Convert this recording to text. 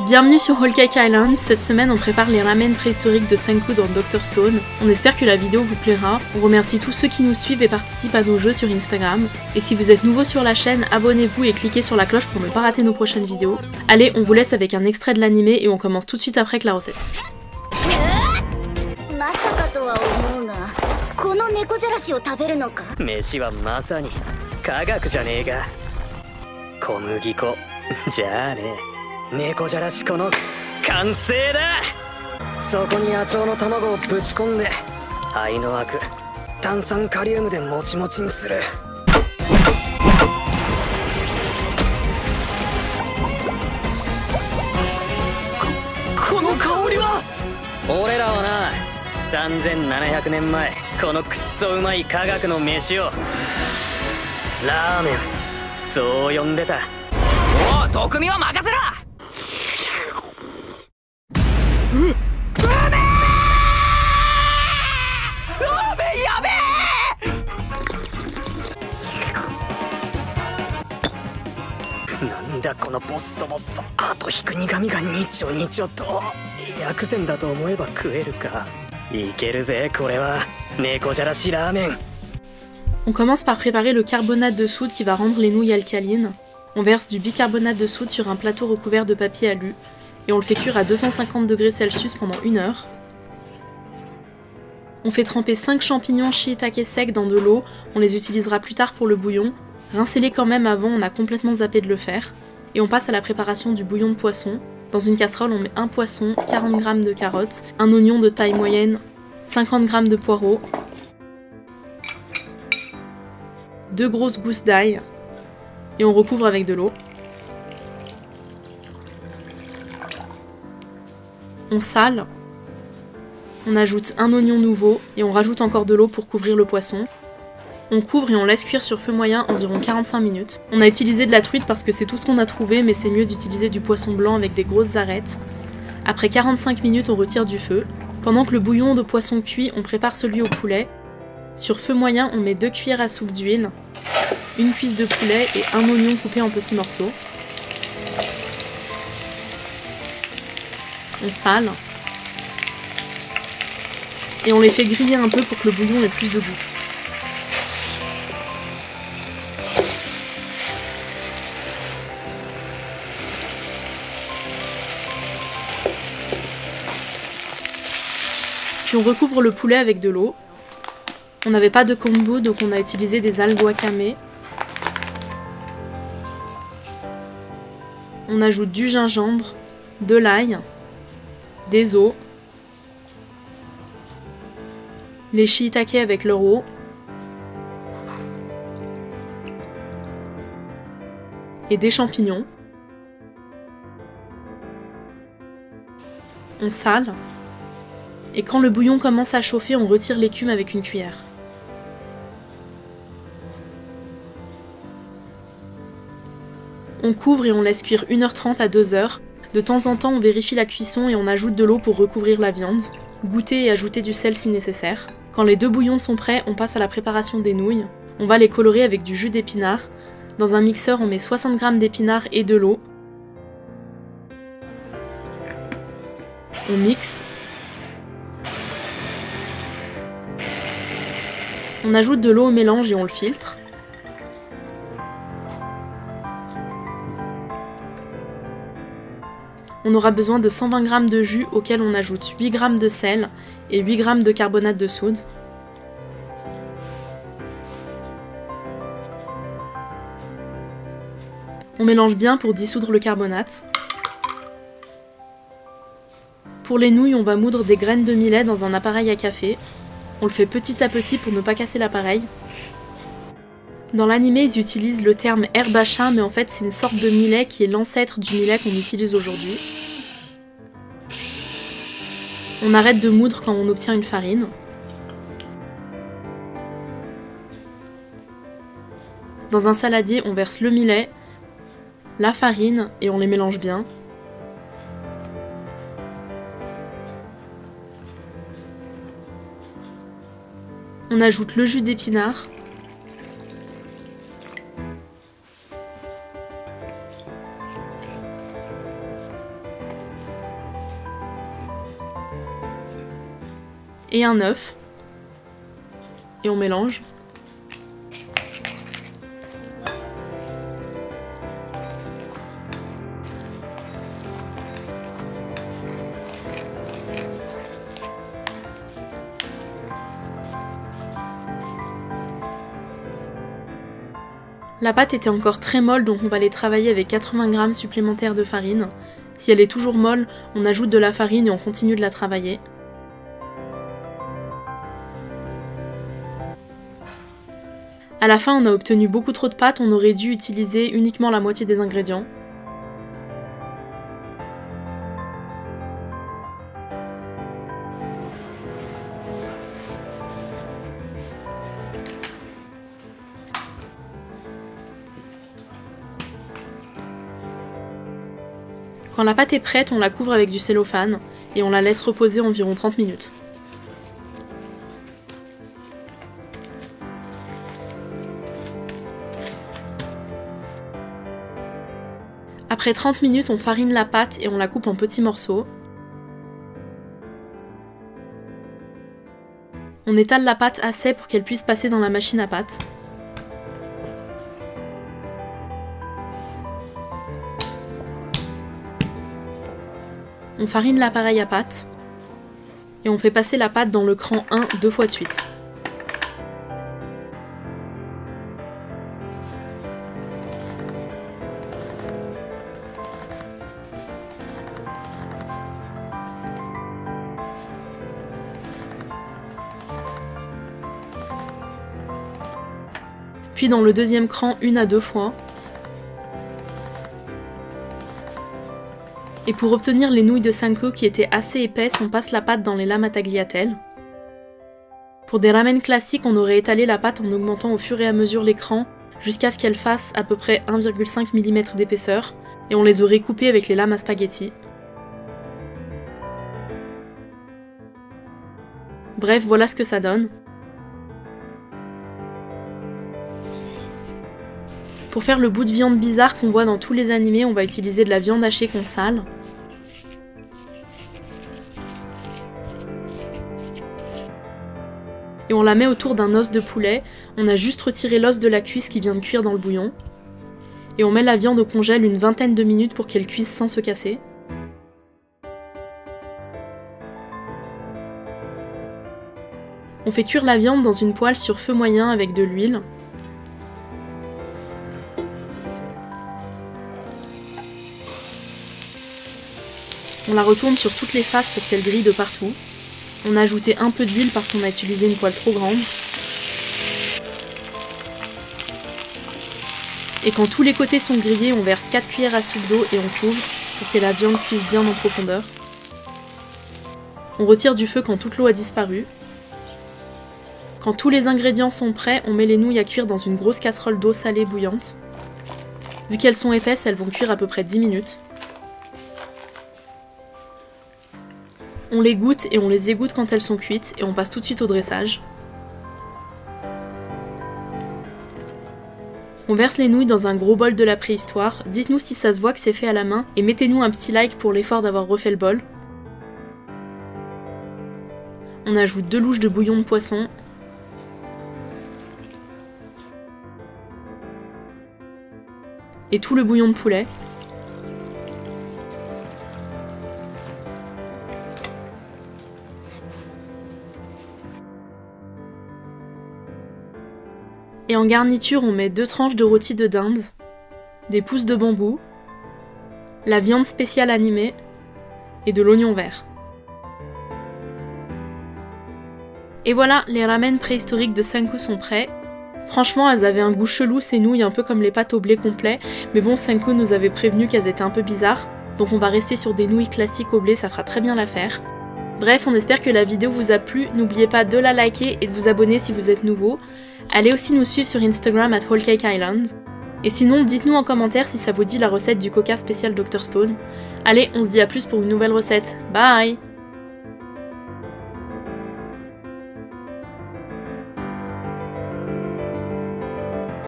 Bienvenue sur Whole Cake Island. Cette semaine on prépare les ramen préhistoriques de Senku dans Dr Stone. On espère que la vidéo vous plaira. On remercie tous ceux qui nous suivent et participent à nos jeux sur Instagram. Et si vous êtes nouveau sur la chaîne, abonnez-vous et cliquez sur la cloche pour ne pas rater nos prochaines vidéos. Allez, on vous laisse avec un extrait de l'animé et on commence tout de suite après avec la recette. 小麦粉じゃあね、猫じゃらしこの完成だ。そこに野鳥の卵をぶち込んで肺のアク炭酸カリウムでもちもちにする。この香りは。俺らはな、3700年前このくっそうまい科学の飯をラーメンそう呼んでた。おう、徳美は任せろ。うめえやべえ。なんだこのボッソボッソ後引く苦味がニチョニチョと。薬膳だと思えば食えるか。いけるぜこれは。猫じゃらしラーメン。 On commence par préparer le carbonate de soude qui va rendre les nouilles alcalines. On verse du bicarbonate de soude sur un plateau recouvert de papier alu et on le fait cuire à 250 degrés Celsius pendant 1 heure. On fait tremper 5 champignons shiitake secs dans de l'eau, on les utilisera plus tard pour le bouillon. Rincez-les quand même avant, on a complètement zappé de le faire. Et on passe à la préparation du bouillon de poisson. Dans une casserole, on met un poisson, 40 g de carottes, un oignon de taille moyenne, 50 g de poireaux, 2 grosses gousses d'ail et on recouvre avec de l'eau. On sale, on ajoute un oignon nouveau et on rajoute encore de l'eau pour couvrir le poisson. On couvre et on laisse cuire sur feu moyen environ 45 minutes. On a utilisé de la truite parce que c'est tout ce qu'on a trouvé, mais c'est mieux d'utiliser du poisson blanc avec des grosses arêtes. Après 45 minutes, on retire du feu. Pendant que le bouillon de poisson cuit, on prépare celui au poulet. Sur feu moyen, on met 2 cuillères à soupe d'huile, une cuisse de poulet et un oignon coupé en petits morceaux. On sale. Et on les fait griller un peu pour que le bouillon ait plus de goût. Puis on recouvre le poulet avec de l'eau. On n'avait pas de kombu, donc on a utilisé des algues wakame. On ajoute du gingembre, de l'ail, des os, les shiitake avec leur eau, et des champignons. On sale. Et quand le bouillon commence à chauffer, on retire l'écume avec une cuillère. On couvre et on laisse cuire 1h30 à 2h. De temps en temps, on vérifie la cuisson et on ajoute de l'eau pour recouvrir la viande. Goûter et ajouter du sel si nécessaire. Quand les 2 bouillons sont prêts, on passe à la préparation des nouilles. On va les colorer avec du jus d'épinard. Dans un mixeur, on met 60 g d'épinards et de l'eau. On mixe. On ajoute de l'eau au mélange et on le filtre. On aura besoin de 120 g de jus auquel on ajoute 8 g de sel et 8 g de carbonate de soude. On mélange bien pour dissoudre le carbonate. Pour les nouilles, on va moudre des graines de millet dans un appareil à café. On le fait petit à petit pour ne pas casser l'appareil. Dans l'animé, ils utilisent le terme herbacha, mais en fait c'est une sorte de millet qui est l'ancêtre du millet qu'on utilise aujourd'hui. On arrête de moudre quand on obtient une farine. Dans un saladier, on verse le millet, la farine et on les mélange bien. On ajoute le jus d'épinard, et un œuf. Et on mélange. La pâte était encore très molle, donc on va les travailler avec 80 g supplémentaires de farine. Si elle est toujours molle, on ajoute de la farine et on continue de la travailler. À la fin, on a obtenu beaucoup trop de pâte, on aurait dû utiliser uniquement la moitié des ingrédients. Quand la pâte est prête, on la couvre avec du cellophane et on la laisse reposer environ 30 minutes. Après 30 minutes, on farine la pâte et on la coupe en petits morceaux. On étale la pâte assez pour qu'elle puisse passer dans la machine à pâte. On farine l'appareil à pâte et on fait passer la pâte dans le cran 1 2 fois de suite. Puis dans le deuxième cran 1 à 2 fois. Et pour obtenir les nouilles de Senku qui étaient assez épaisses, on passe la pâte dans les lames à tagliatelle. Pour des ramen classiques, on aurait étalé la pâte en augmentant au fur et à mesure les crans jusqu'à ce qu'elle fasse à peu près 1,5 mm d'épaisseur et on les aurait coupées avec les lames à spaghetti. Bref, voilà ce que ça donne. Pour faire le bout de viande bizarre qu'on voit dans tous les animés, on va utiliser de la viande hachée qu'on sale. Et on la met autour d'un os de poulet. On a juste retiré l'os de la cuisse qui vient de cuire dans le bouillon. Et on met la viande au congèle une vingtaine de minutes pour qu'elle cuise sans se casser. On fait cuire la viande dans une poêle sur feu moyen avec de l'huile. On la retourne sur toutes les faces pour qu'elle grille de partout. On a ajouté un peu d'huile parce qu'on a utilisé une poêle trop grande. Et quand tous les côtés sont grillés, on verse 4 cuillères à soupe d'eau et on couvre pour que la viande cuise bien en profondeur. On retire du feu quand toute l'eau a disparu. Quand tous les ingrédients sont prêts, on met les nouilles à cuire dans une grosse casserole d'eau salée bouillante. Vu qu'elles sont épaisses, elles vont cuire à peu près 10 minutes. On les goûte et on les égoutte quand elles sont cuites et on passe tout de suite au dressage. On verse les nouilles dans un gros bol de la préhistoire. Dites-nous si ça se voit que c'est fait à la main et mettez-nous un petit like pour l'effort d'avoir refait le bol. On ajoute 2 louches de bouillon de poisson. Et tout le bouillon de poulet. Et en garniture, on met 2 tranches de rôti de dinde, des pousses de bambou, la viande spéciale animée et de l'oignon vert. Et voilà, les ramen préhistoriques de Senku sont prêts. Franchement, elles avaient un goût chelou ces nouilles, un peu comme les pâtes au blé complet, mais bon, Senku nous avait prévenu qu'elles étaient un peu bizarres, donc on va rester sur des nouilles classiques au blé, ça fera très bien l'affaire. Bref, on espère que la vidéo vous a plu, n'oubliez pas de la liker et de vous abonner si vous êtes nouveau. Allez aussi nous suivre sur Instagram @WholeCakeIsland. Et sinon, dites-nous en commentaire si ça vous dit la recette du coca spécial Dr Stone. Allez, on se dit à plus pour une nouvelle recette. Bye!